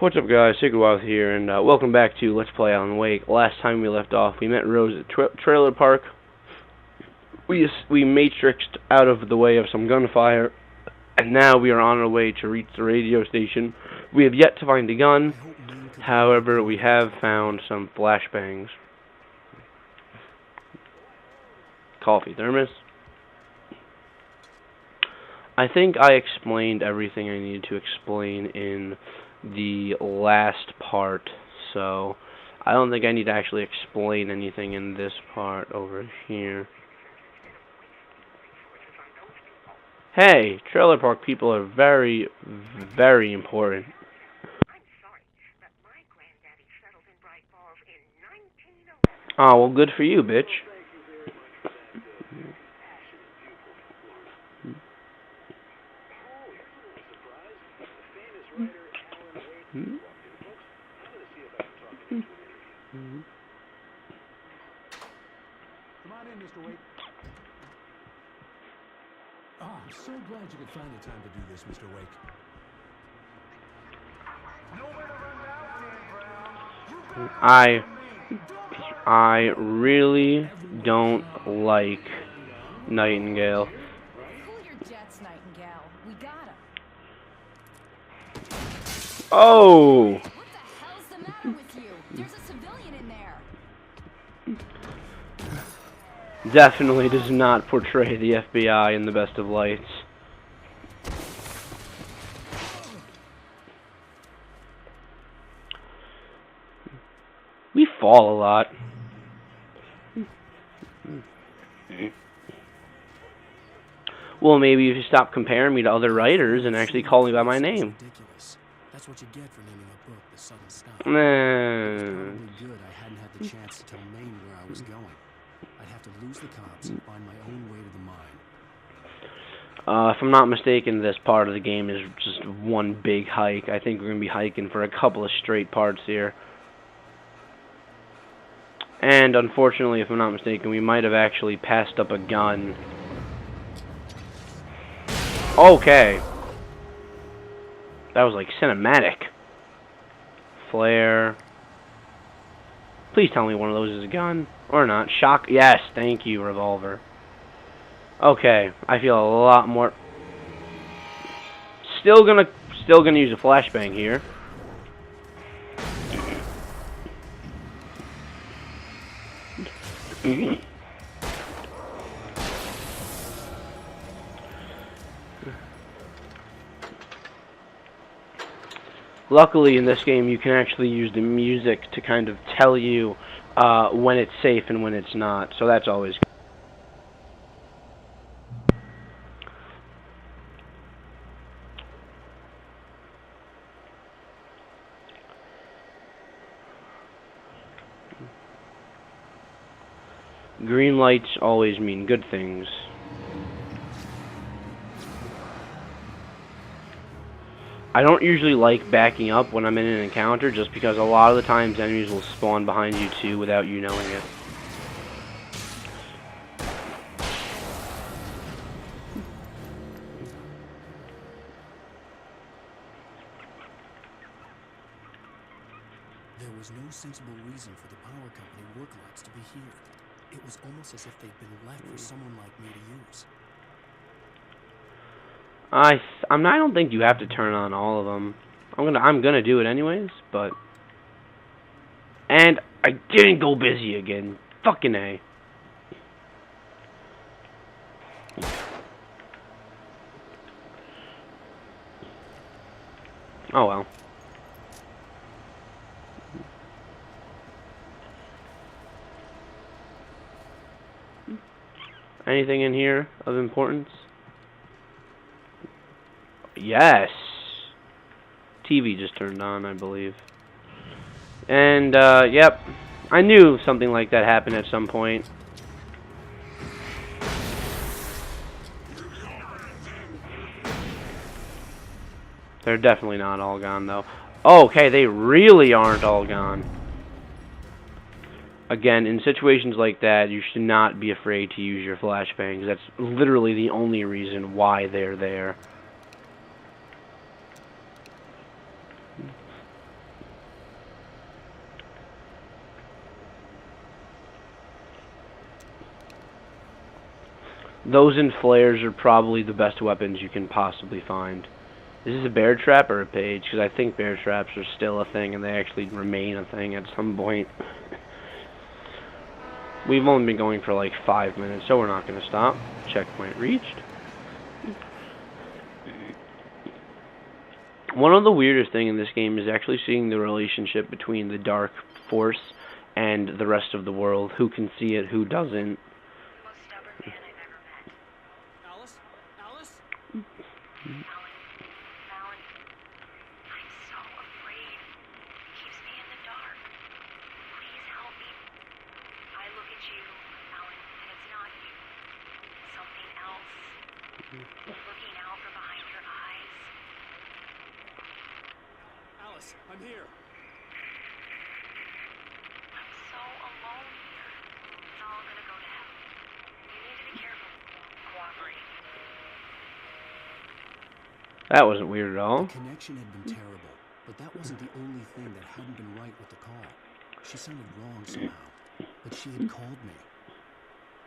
What's up, guys? Sigurd here, and welcome back to Let's Play Alan Wake. Last time we left off, we met Rose at Trailer Park. We matrixed out of the way of some gunfire, and now we are on our way to reach the radio station. We have yet to find a gun, however, we have found some flashbangs. Coffee thermos. I think I explained everything I needed to explain in the last part, so I don't think I need to actually explain anything in this part over here. Hey, Trailer Park people are very, very important. Oh, well, good for you, bitch. Come on in, Mr. Wake. Oh, I'm so glad you could find the time to do this, Mr. Wake. I really don't like Nightingale. Cool your jets, Nightingale. We got him. Oh! What the hell's the matter with you? There's a civilian in there. Definitely does not portray the FBI in the best of lights. We fall a lot. Well, maybe if you stop comparing me to other writers and actually call me by my name. Ridiculous. That's what you get for naming a book The Sudden Stop. Nah. Probably good I hadn't had the chance to tell Maine where I was going. I'd have to lose the cops and find my own way to the mine. If I'm not mistaken, this part of the game is just one big hike. I think we're going to be hiking for a couple of straight parts here. And unfortunately, if I'm not mistaken, we might have actually passed up a gun. Okay. That was like cinematic. Flare. Please tell me one of those is a gun. Or not. Shock. Yes, thank you, revolver. Okay, I feel a lot more. Still gonna use a flashbang here. Luckily, in this game, you can actually use the music to kind of tell you when it's safe and when it's not. So that's always good. Green lights always mean good things. I don't usually like backing up when I'm in an encounter just because a lot of the times enemies will spawn behind you too without you knowing it. There was no sensible reason for the power company work lights to be here. It was almost as if they'd been left for someone like me to use. I don't think you have to turn on all of them. I'm gonna do it anyways, but. And I didn't go busy again. Fucking A. Oh well. Anything in here of importance? Yes. TV just turned on, I believe. And, yep. I knew something like that happened at some point. They're definitely not all gone, though. Oh, okay, they really aren't all gone. Again, in situations like that, you should not be afraid to use your flashbangs. That's literally the only reason why they're there. Those and flares are probably the best weapons you can possibly find. Is this a bear trap or a page? Because I think bear traps are still a thing, and they actually remain a thing at some point. We've only been going for like 5 minutes, so we're not going to stop. Checkpoint reached. One of the weirdest things in this game is actually seeing the relationship between the Dark Force and the rest of the world. Who can see it, who doesn't. Most stubborn man I've ever met. Alice? Alice? Alan, I'm so afraid. He keeps me in the dark. Please help me. I look at you, Alan, and it's not you. It's something else. Looking out from behind your eyes. Alice, I'm here. I'm so alone here. It's all gonna go to hell. You need to be careful. Cooperate. That wasn't weird at all. The connection had been terrible, but that wasn't the only thing that hadn't been right with the call. She sounded wrong somehow, but she had called me.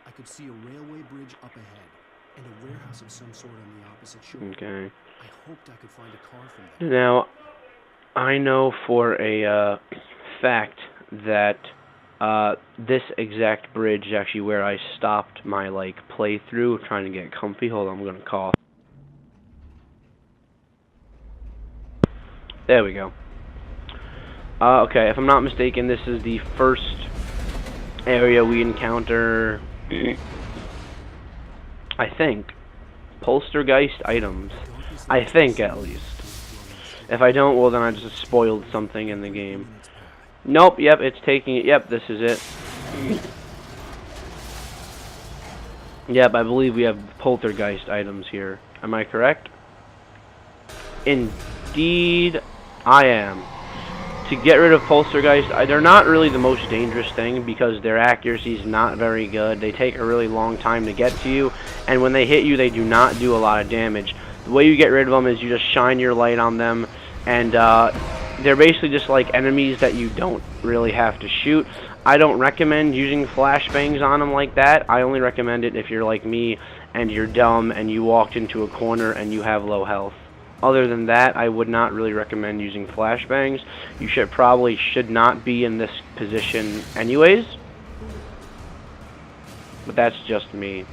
I could see a railway bridge up ahead, and a warehouse of some sort on the opposite shore. Okay. I hoped I could find a car from there. Now, I know for a fact that this exact bridge is actually where I stopped my playthrough trying to get comfy. Hold on, I'm gonna cough. There we go. Okay, if I'm not mistaken, this is the first area we encounter, I think, Poltergeist items. I think, at least. If I don't, well then I just spoiled something in the game. Nope, yep, it's taking it. Yep, this is it. Yep, I believe we have Poltergeist items here. Am I correct? Indeed, I am. To get rid of Poltergeist, they're not really the most dangerous thing because their accuracy is not very good. They take a really long time to get to you, and when they hit you, they do not do a lot of damage. The way you get rid of them is you just shine your light on them, and they're basically just like enemies that you don't really have to shoot. I don't recommend using flashbangs on them like that. I only recommend it if you're like me and you're dumb and you walked into a corner and you have low health. Other than that, I would not really recommend using flashbangs. You should not be in this position anyways. But that's just me.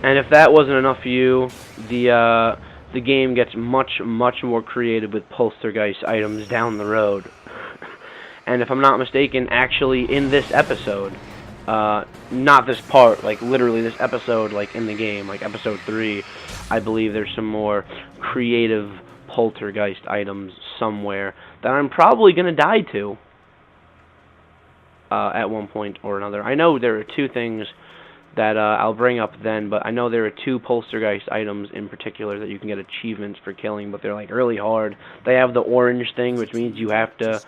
And if that wasn't enough for you, the game gets much more creative with Poltergeist items down the road. And if I'm not mistaken, actually in this episode, not this part, like literally this episode, like in the game, like episode 3, I believe there's some more creative Poltergeist items somewhere that I'm probably gonna die to at one point or another. I know there are 2 things that I'll bring up then, but I know there are 2 Poltergeist items in particular that you can get achievements for killing, but they're like really hard. They have the orange thing, which means you have to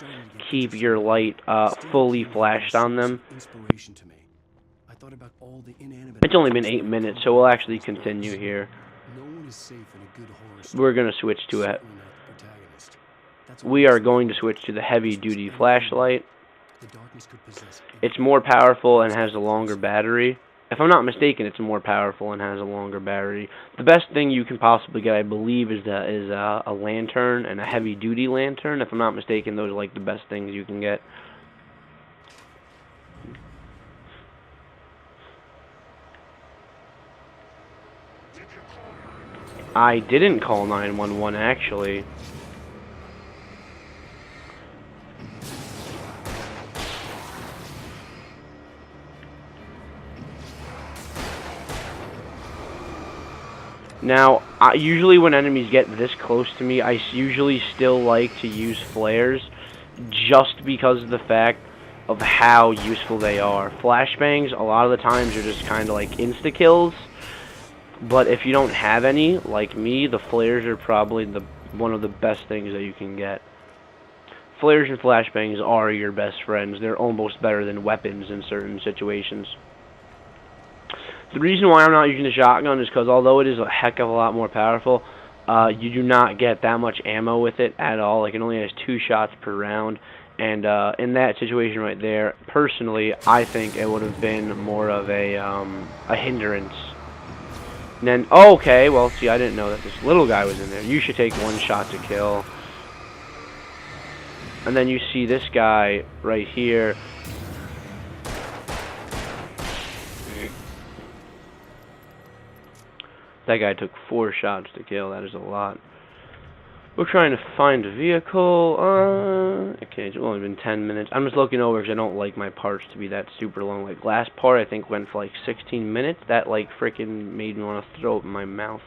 keep your light fully flashed on them. It's only been 8 minutes, so we'll actually continue here. We're going to switch to it. We are going to switch to the heavy-duty flashlight. It's more powerful and has a longer battery. If I'm not mistaken, it's more powerful and has a longer battery. The best thing you can possibly get, I believe, is a lantern and a heavy-duty lantern. If I'm not mistaken, those are like the best things you can get. I didn't call 911, actually. Now, usually when enemies get this close to me, I usually still like to use flares just because of the fact of how useful they are. Flashbangs, a lot of the times, are just kind of like insta-kills, but if you don't have any, like me, the flares are probably one of the best things that you can get. Flares and flashbangs are your best friends. They're almost better than weapons in certain situations. The reason why I'm not using the shotgun is because although it is a heck of a lot more powerful, you do not get that much ammo with it at all. Like, it only has 2 shots per round. And in that situation right there, personally, I think it would have been more of a hindrance. And then, oh, okay, well, see, I didn't know that this little guy was in there. You should take 1 shot to kill. And then you see this guy right here. That guy took 4 shots to kill. That is a lot. We're trying to find a vehicle. Okay, it's only been 10 minutes. I'm just looking over because I don't like my parts to be that super long. Like, last part, I think, went for like 16 minutes. That, like, freaking made me want to throw it in my mouth.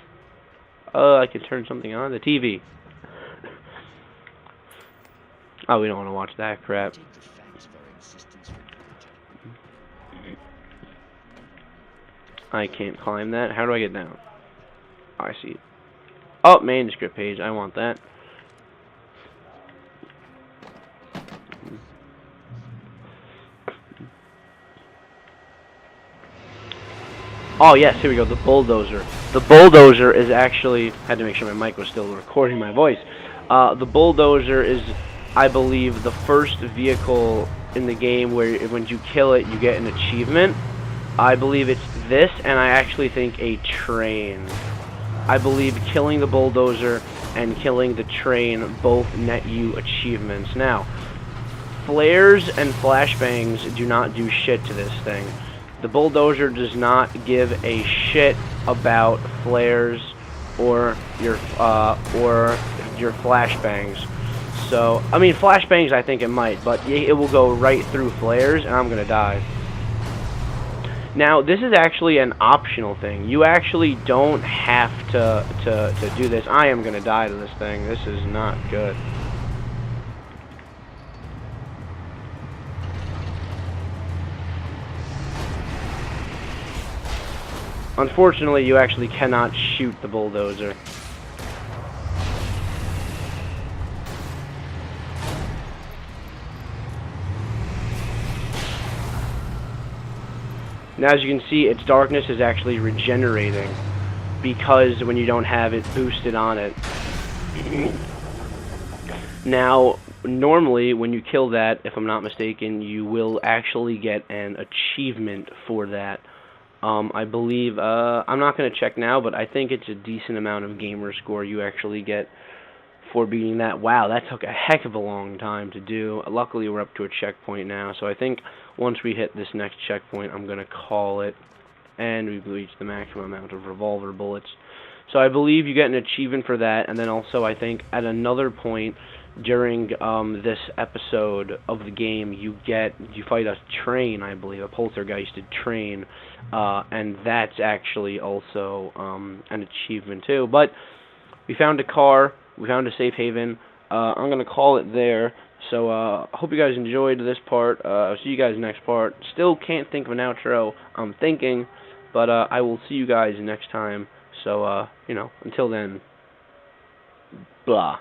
I can turn something on. The TV. Oh, we don't want to watch that crap. I can't climb that. How do I get down? Oh, I see it. Oh, manuscript page. I want that. Oh, yes, here we go. The bulldozer. The bulldozer is actually... had to make sure my mic was still recording my voice. The bulldozer is, I believe, the first vehicle in the game where when you kill it, you get an achievement. I believe it's this, and I actually think a train. I believe killing the bulldozer and killing the train both net you achievements. Now, flares and flashbangs do not do shit to this thing. The bulldozer does not give a shit about flares or your flashbangs. So, I mean, flashbangs I think it might, but it will go right through flares, and I'm gonna die. Now, this is actually an optional thing. You actually don't have to do this. I am going to die to this thing. This is not good. Unfortunately, you actually cannot shoot the bulldozer. Now, as you can see, its darkness is actually regenerating because when you don't have it boosted on it. Now, normally, when you kill that, if I'm not mistaken, you will actually get an achievement for that. I believe, I'm not going to check now, but I think it's a decent amount of gamer score you actually get for beating that. Wow, that took a heck of a long time to do. Luckily, we're up to a checkpoint now, so I think once we hit this next checkpoint, I'm going to call it, and we've reached the maximum amount of revolver bullets. So I believe you get an achievement for that, and then also I think at another point during this episode of the game, you fight a train, I believe, a poltergeisted train, and that's actually also an achievement too. But we found a car. We found a safe haven. I'm going to call it there. So, I hope you guys enjoyed this part. I'll see you guys next part. Still can't think of an outro. I'm thinking. But, I will see you guys next time. So, you know, until then, blah.